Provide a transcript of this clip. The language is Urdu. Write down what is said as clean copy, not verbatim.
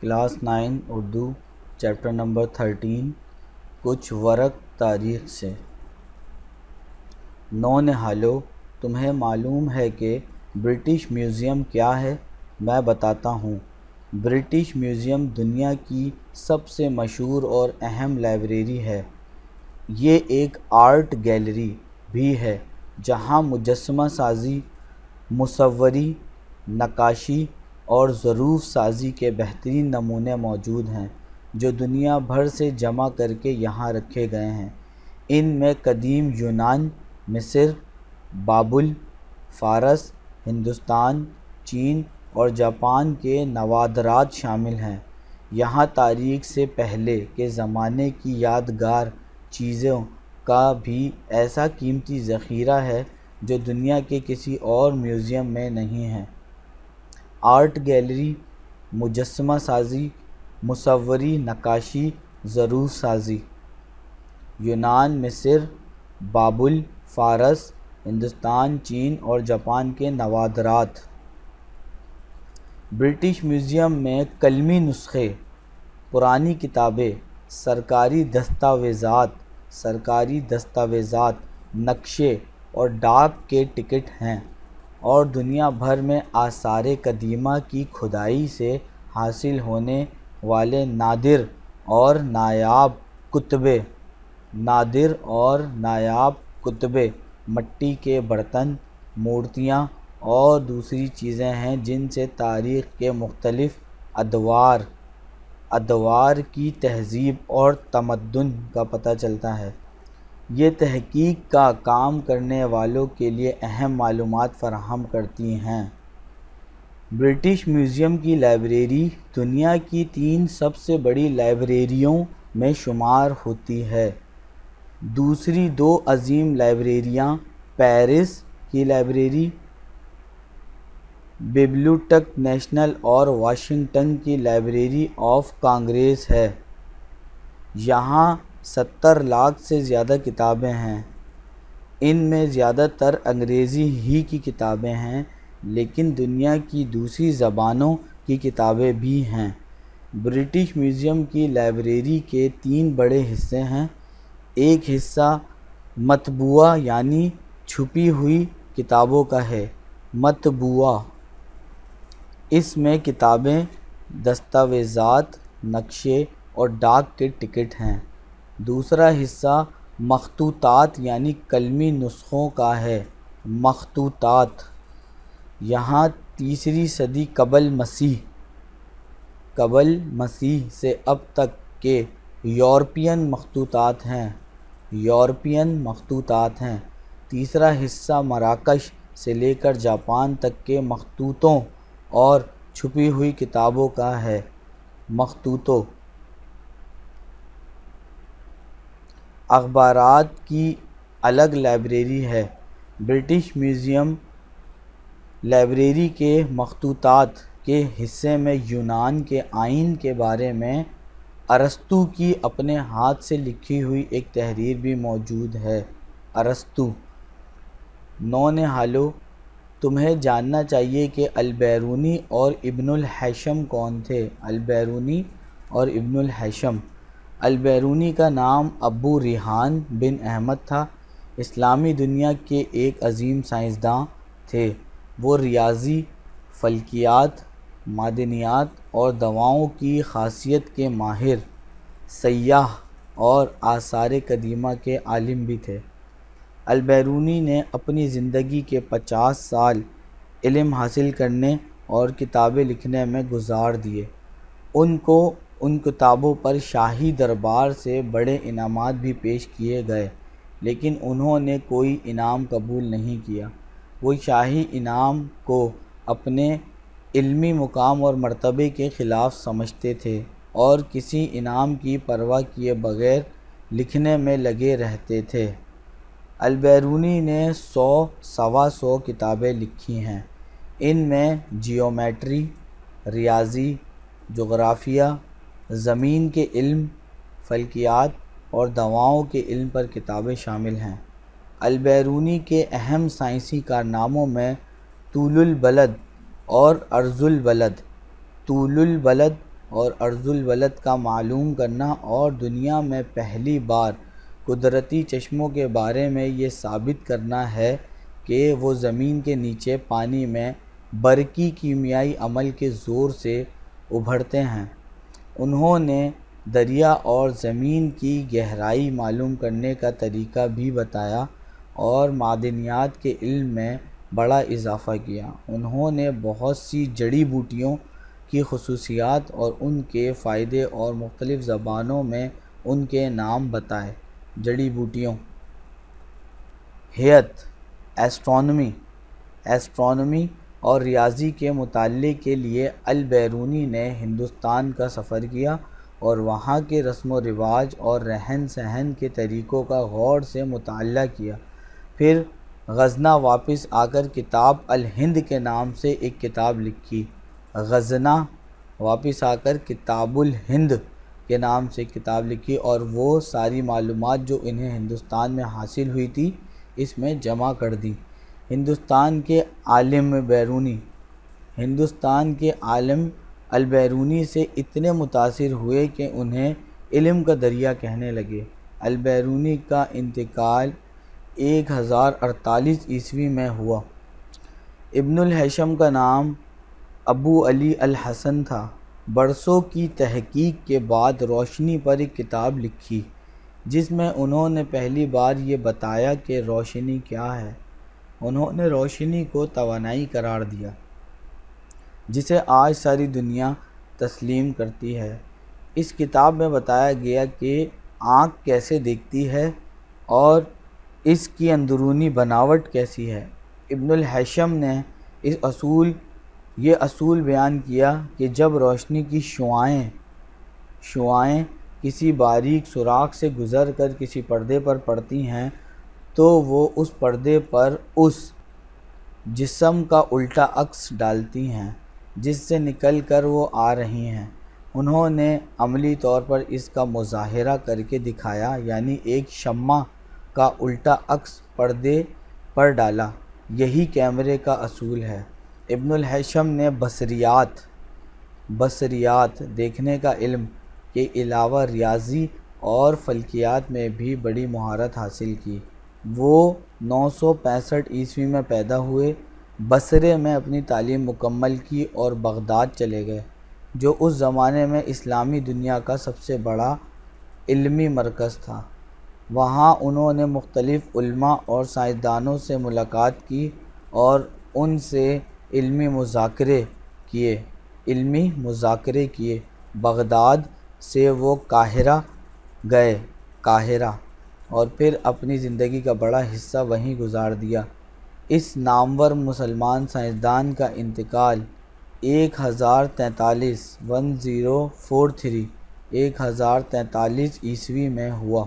کلاس 9 اردو چیپٹر نمبر 13 کچھ ورق تاریخ سے۔ نونہالو، تمہیں معلوم ہے کہ برٹش میوزیم کیا ہے؟ میں بتاتا ہوں۔ برٹش میوزیم دنیا کی سب سے مشہور اور اہم لائبریری ہے۔ یہ ایک آرٹ گیلری بھی ہے جہاں مجسمہ سازی، مصوری، نقاشی اور ظروف سازی کے بہترین نمونے موجود ہیں جو دنیا بھر سے جمع کر کے یہاں رکھے گئے ہیں۔ ان میں قدیم یونان، مصر، بابل، فارس، ہندوستان، چین اور جاپان کے نوادرات شامل ہیں۔ یہاں تاریخ سے پہلے کے زمانے کی یادگار چیزوں کا بھی ایسا قیمتی ذخیرہ ہے جو دنیا کے کسی اور میوزیم میں نہیں ہے۔ آرٹ گیلری، مجسمہ سازی، مصوری، نقاشی، ظروف سازی۔ یونان، مصر، بابل، فارس، ہندوستان، چین اور جاپان کے نوادرات۔ برٹش میوزیم میں قلمی نسخے، پرانی کتابیں، سرکاری دستاویزات، نقشے اور ڈاک کے ٹکٹ ہیں، اور دنیا بھر میں آثار قدیمہ کی کھدائی سے حاصل ہونے والے نادر اور نایاب کتبے، مٹی کے برتن، مورتیاں اور دوسری چیزیں ہیں جن سے تاریخ کے مختلف ادوار کی تہذیب اور تمدن کا پتہ چلتا ہے۔ یہ تحقیق کا کام کرنے والوں کے لیے اہم معلومات فراہم کرتی ہیں۔ برٹش میوزیم کی لائبریری دنیا کی 3 سب سے بڑی لائبریریوں میں شمار ہوتی ہے۔ دوسری 2 عظیم لائبریریاں پیرس کی لائبریری ببلیوٹیک نیشنل اور واشنگٹن کی لائبریری آف کانگریس ہے۔ یہاں 70 لاکھ سے زیادہ کتابیں ہیں۔ ان میں زیادہ تر انگریزی ہی کی کتابیں ہیں، لیکن دنیا کی دوسری زبانوں کی کتابیں بھی ہیں۔ برٹش میوزیم کی لائبریری کے 3 بڑے حصے ہیں۔ ایک حصہ مطبوعہ یعنی چھپی ہوئی کتابوں کا ہے۔ مطبوعہ اس میں کتابیں، دستاویزات، نقشے اور ڈاک کے ٹکٹ ہیں۔ دوسرا حصہ مخطوطات یعنی قلمی نسخوں کا ہے۔ مخطوطات یہاں 3 صدی قبل مسیح سے اب تک کے یورپین مخطوطات ہیں۔ تیسرا حصہ مراکش سے لے کر جاپان تک کے مخطوطوں اور چھپی ہوئی کتابوں کا ہے۔ مخطوطوں، اخبارات کی الگ لائبریری ہے۔ برٹش میوزیم لائبریری کے مخطوطات کے حصے میں یونان کے آئین کے بارے میں ارسطو کی اپنے ہاتھ سے لکھی ہوئی ایک تحریر بھی موجود ہے۔ ارسطو۔ نونہالو، تمہیں جاننا چاہیے کہ البیرونی اور ابن الہیثم کون تھے؟ البیرونی اور ابن الہیثم۔ البیرونی کا نام ابو ریحان بن احمد تھا۔ اسلامی دنیا کے ایک عظیم سائنسداں تھے۔ وہ ریاضی، فلکیات، معدنیات اور دواؤں کی خاصیت کے ماہر، سیاح اور آثار قدیمہ کے عالم بھی تھے۔ البیرونی نے اپنی زندگی کے 50 سال علم حاصل کرنے اور کتابیں لکھنے میں گزار دیے۔ ان کو ان کتابوں پر شاہی دربار سے بڑے انعامات بھی پیش کیے گئے، لیکن انہوں نے کوئی انعام قبول نہیں کیا۔ وہ شاہی انعام کو اپنے علمی مقام اور مرتبے کے خلاف سمجھتے تھے اور کسی انعام کی پرواہ کیے بغیر لکھنے میں لگے رہتے تھے۔ البیرونی نے 100 کتابیں لکھی ہیں۔ ان میں جیومیٹری، ریاضی، جغرافیہ، زمین کے علم، فلکیات اور دواؤں کے علم پر کتابیں شامل ہیں۔ البیرونی کے اہم سائنسی کارناموں میں طول البلد اور عرض البلد۔ طول البلد اور ارض الولد کا معلوم کرنا اور دنیا میں پہلی بار قدرتی چشموں کے بارے میں یہ ثابت کرنا ہے کہ وہ زمین کے نیچے پانی میں برقی کیمیائی عمل کے زور سے ابھرتے ہیں۔ انہوں نے دریا اور زمین کی گہرائی معلوم کرنے کا طریقہ بھی بتایا اور معدنیات کے علم میں بڑا اضافہ کیا۔ انہوں نے بہت سی جڑی بوٹیوں کی خصوصیات اور ان کے فائدے اور مختلف زبانوں میں ان کے نام بتائے۔ جڑی بوٹیوں: حیات، ایسٹرونومی اور ریاضی کے مطالعے کے لیے البیرونی نے ہندوستان کا سفر کیا اور وہاں کے رسم و رواج اور رہن سہن کے طریقوں کا غور سے مطالعہ کیا۔ پھر غزنہ واپس آ کر کتاب الہند کے نام سے ایک کتاب لکھی۔ غزنہ واپس آ کر کتاب الہند کے نام سے کتاب لکھی اور وہ ساری معلومات جو انہیں ہندوستان میں حاصل ہوئی تھی اس میں جمع کر دی۔ ہندوستان کے عالم البیرونی سے اتنے متاثر ہوئے کہ انہیں علم کا دریا کہنے لگے۔ البیرونی کا انتقال 1048 عیسوی میں ہوا۔ ابن الحیشم کا نام ابو علی الحسن تھا۔ برسوں کی تحقیق کے بعد روشنی پر ایک کتاب لکھی جس میں انہوں نے پہلی بار یہ بتایا کہ روشنی کیا ہے۔ انہوں نے روشنی کو توانائی قرار دیا جسے آج ساری دنیا تسلیم کرتی ہے۔ اس کتاب میں بتایا گیا کہ آنکھ کیسے دیکھتی ہے اور اس کی اندرونی بناوٹ کیسی ہے۔ ابن الحیشم نے یہ اصول بیان کیا کہ جب روشنی کی شعاعیں کسی باریک سوراخ سے گزر کر کسی پردے پر پڑتی ہیں تو وہ اس پردے پر اس جسم کا الٹا عکس ڈالتی ہیں جس سے نکل کر وہ آ رہی ہیں۔ انہوں نے عملی طور پر اس کا مظاہرہ کر کے دکھایا، یعنی ایک شمع کا الٹا عکس پردے پر ڈالا۔ یہی کیمرے کا اصول ہے۔ ابن الحیشم نے بصریات دیکھنے کا علم کے علاوہ ریاضی اور فلکیات میں بھی بڑی مہارت حاصل کی۔ وہ 965 عیسوی میں پیدا ہوئے، بصرے میں اپنی تعلیم مکمل کی اور بغداد چلے گئے جو اس زمانے میں اسلامی دنیا کا سب سے بڑا علمی مرکز تھا۔ وہاں انہوں نے مختلف علماء اور سائنسدانوں سے ملاقات کی اور ان سے علمی مذاکرے کیے۔ بغداد سے وہ قاہرہ اور پھر اپنی زندگی کا بڑا حصہ وہیں گزار دیا۔ اس نامور مسلمان سائنسدان کا انتقال 1043 عیسوی میں ہوا۔